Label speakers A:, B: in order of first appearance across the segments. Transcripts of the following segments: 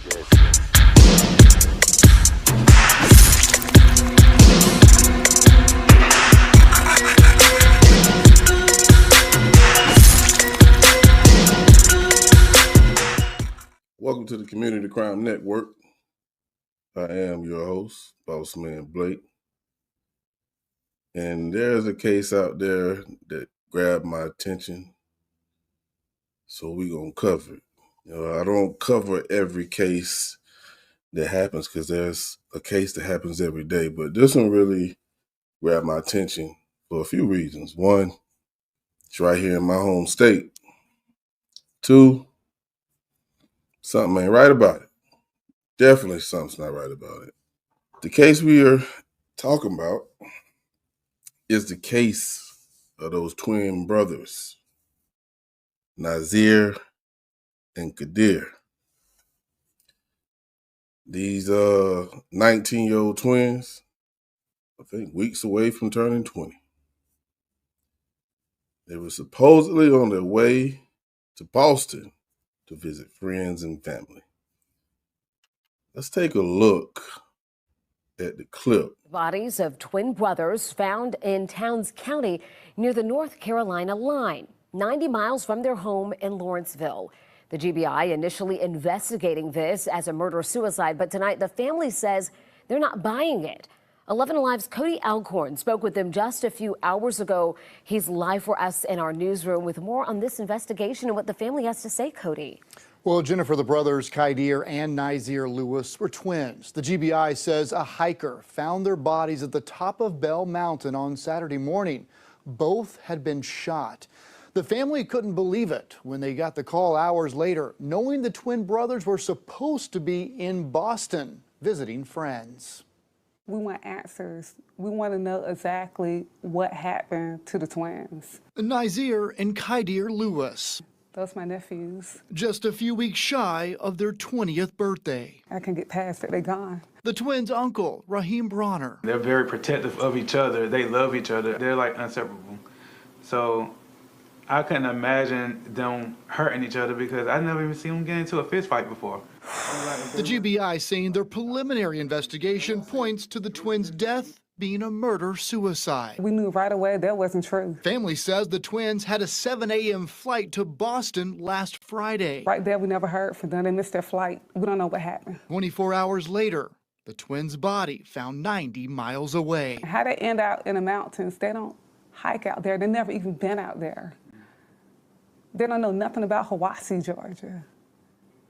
A: Welcome to the Community Crime Network. I am your host, Bossman Blake. And there's a case out there that grabbed my attention, so we're going to cover it. I don't cover every case that happens because there's a case that happens every day, but this one really grabbed my attention for a few reasons. One, it's right here in my home state. Two, something ain't right about it. Definitely something's not right about it. The case we are talking about is the case of those twin brothers, Nazir and Qaadir. These 19-year-old twins, I think weeks away from turning 20. They were supposedly on their way to Boston to visit friends and family. Let's take a look at the clip.
B: Bodies of twin brothers found in Towns County near the North Carolina line, 90 miles from their home in Lawrenceville. The GBI initially investigating this as a murder-suicide, but tonight the family says they're not buying it. 11 Alive's Cody Alcorn spoke with them just a few hours ago. He's live for us in our newsroom with more on this investigation and what the family has to say, Cody.
C: Well, Jennifer, the brothers Qaadir and Nazir Lewis were twins. The GBI says a hiker found their bodies at the top of Bell Mountain on Saturday morning. Both had been shot. The family couldn't believe it when they got the call hours later, knowing the twin brothers were supposed to be in Boston visiting friends.
D: We want answers. We want to know exactly what happened to the twins.
C: Nazir and Qaadir Lewis.
D: Those my nephews.
C: Just a few weeks shy of their 20th birthday.
D: I can get past it, they're gone.
C: The twins' uncle, Raheem Bronner.
E: They're very protective of each other. They love each other. They're like inseparable. So I couldn't imagine them hurting each other because I never even seen them get into a fist fight before.
C: The GBI saying their preliminary investigation points to the twins' death being a murder-suicide.
D: We knew right away that wasn't true.
C: Family says the twins had a 7 a.m. flight to Boston last Friday.
D: Right there, we never heard from them. They missed their flight. We don't know what happened.
C: 24 hours later, the twins' body found 90 miles away.
D: How they end out in the mountains, they don't hike out there. They never even been out there. They don't know nothing about Hiwassee, Georgia.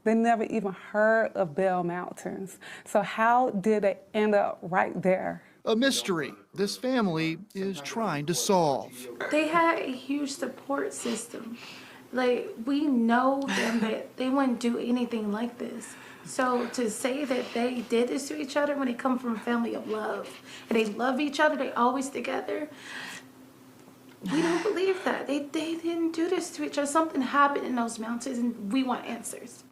D: They never even heard of Bell Mountains. So how did they end up right there?
C: A mystery this family is trying to solve.
F: They had a huge support system. Like, we know them that they wouldn't do anything like this. So to say that they did this to each other when they come from a family of love and they love each other, they always together, we don't believe that. They didn't do this to each other. Something happened in those mountains and we want answers.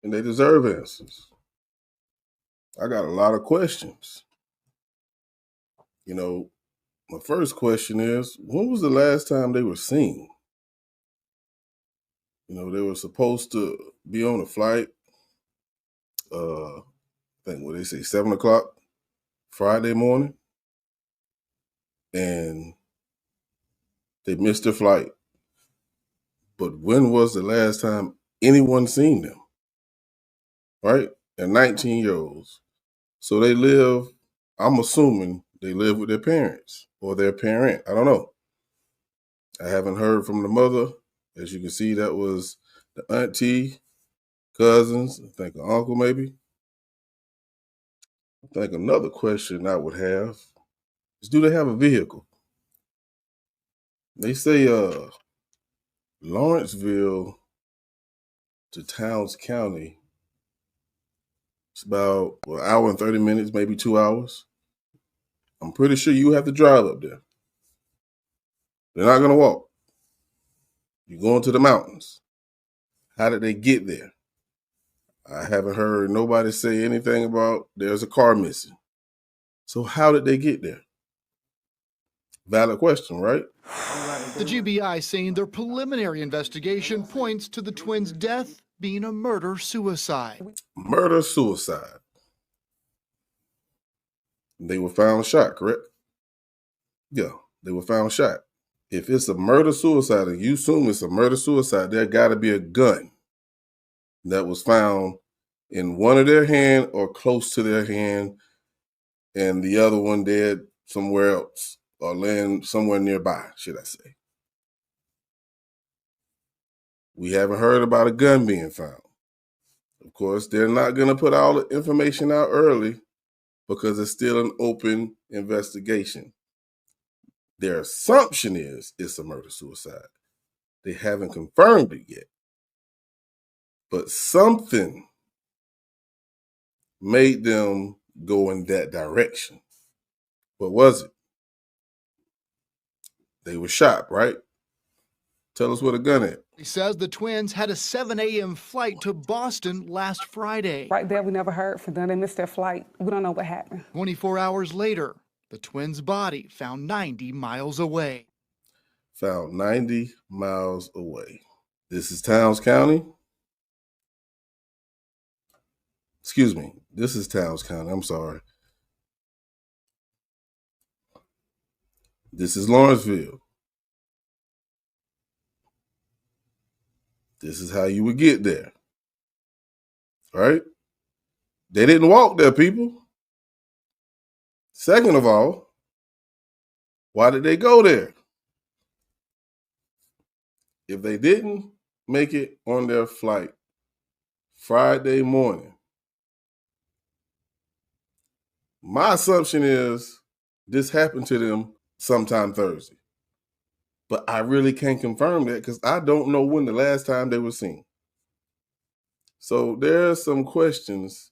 A: And they deserve answers. I got a lot of questions. My first question is, when was the last time they were seen? They were supposed to be on a flight, I think, what they say, 7 o'clock Friday morning. And they missed their flight. But when was the last time anyone seen them? Right? They're 19-year-olds. So they live, I'm assuming they live with their parents or their parent. I don't know. I haven't heard from the mother. As you can see, that was the auntie, cousins, I think an uncle maybe. I think another question I would have is, do they have a vehicle? They say Lawrenceville to Towns County, it's about an hour and 30 minutes, maybe 2 hours. I'm pretty sure you have to drive up there. They're not going to walk. You're going to the mountains. How did they get there? I haven't heard nobody say anything about there's a car missing. So how did they get there? Valid question, right?
C: The GBI saying their preliminary investigation points to the twins' death being a murder-suicide.
A: Murder-suicide. They were found shot, correct? Yeah, they were found shot. If it's a murder-suicide and you assume it's a murder-suicide, there got to be a gun that was found in one of their hand or close to their hand, and the other one dead somewhere else or laying somewhere nearby, should I say. We haven't heard about a gun being found. Of course, they're not going to put all the information out early because it's still an open investigation. Their assumption is it's a murder-suicide. They haven't confirmed it yet. But something made them go in that direction. What was it? They were shot, right? Tell us where the gun at.
C: He says the twins had a 7 a.m. flight to Boston last Friday.
D: Right there, we never heard from them. They missed their flight. We don't know what happened.
C: 24 hours later, the twins' body found 90 miles away.
A: Found 90 miles away. This is Towns County. Excuse me. This is Towns County. I'm sorry. This is Lawrenceville. This is how you would get there. Right? They didn't walk there, people. Second of all, why did they go there? If they didn't make it on their flight Friday morning, my assumption is this happened to them sometime Thursday. But I really can't confirm that because I don't know when the last time they were seen. So there are some questions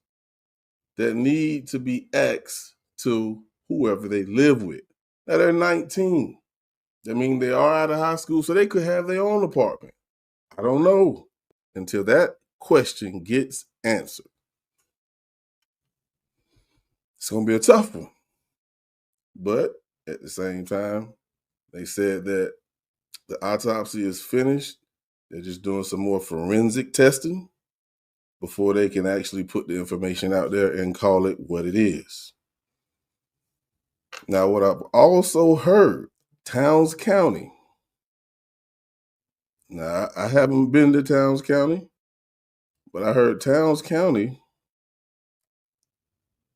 A: that need to be asked to whoever they live with. Now they're 19. I mean, they are out of high school, so they could have their own apartment. I don't know until that question gets answered. It's going to be a tough one. But at the same time, they said that the autopsy is finished. They're just doing some more forensic testing before they can actually put the information out there and call it what it is. Now, what I've also heard, Towns County. Now, I haven't been to Towns County, but I heard Towns County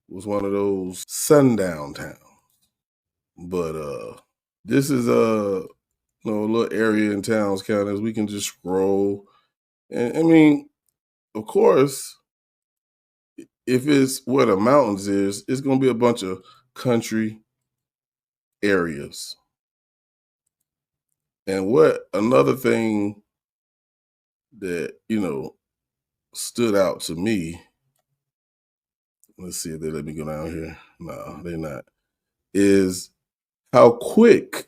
A: was one of those sundown towns. But this is a little area in Towns County as we can just scroll. And I mean, of course, if it's where the mountains is, it's going to be a bunch of country areas. And what another thing that, stood out to me, let's see if they let me go down here. No, they're not, is how quick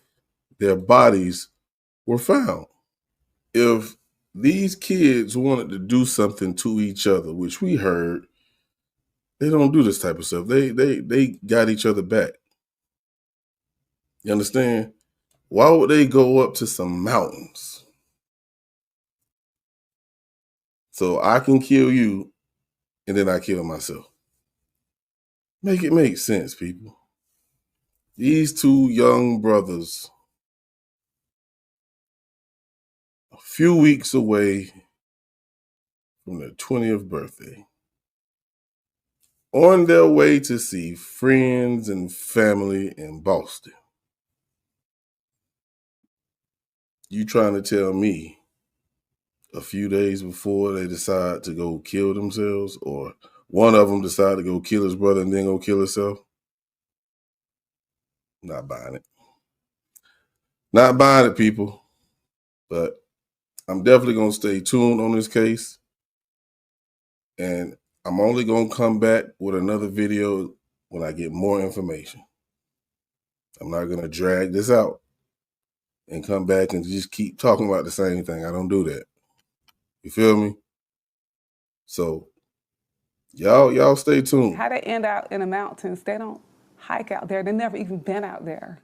A: their bodies were found. If these kids wanted to do something to each other, which we heard, they don't do this type of stuff. They got each other back. You understand? Why would they go up to some mountains so I can kill you and then I kill myself? Make it make sense, people. These two young brothers, a few weeks away from their 20th birthday, on their way to see friends and family in Boston. You trying to tell me a few days before they decide to go kill themselves, or one of them decide to go kill his brother and then go kill himself? Not buying it. Not buying it, people. But I'm definitely going to stay tuned on this case. And I'm only going to come back with another video when I get more information. I'm not going to drag this out and come back and just keep talking about the same thing. I don't do that. You feel me? So y'all stay tuned.
D: How they end out in the mountains, they don't hike out there. They never even been out there.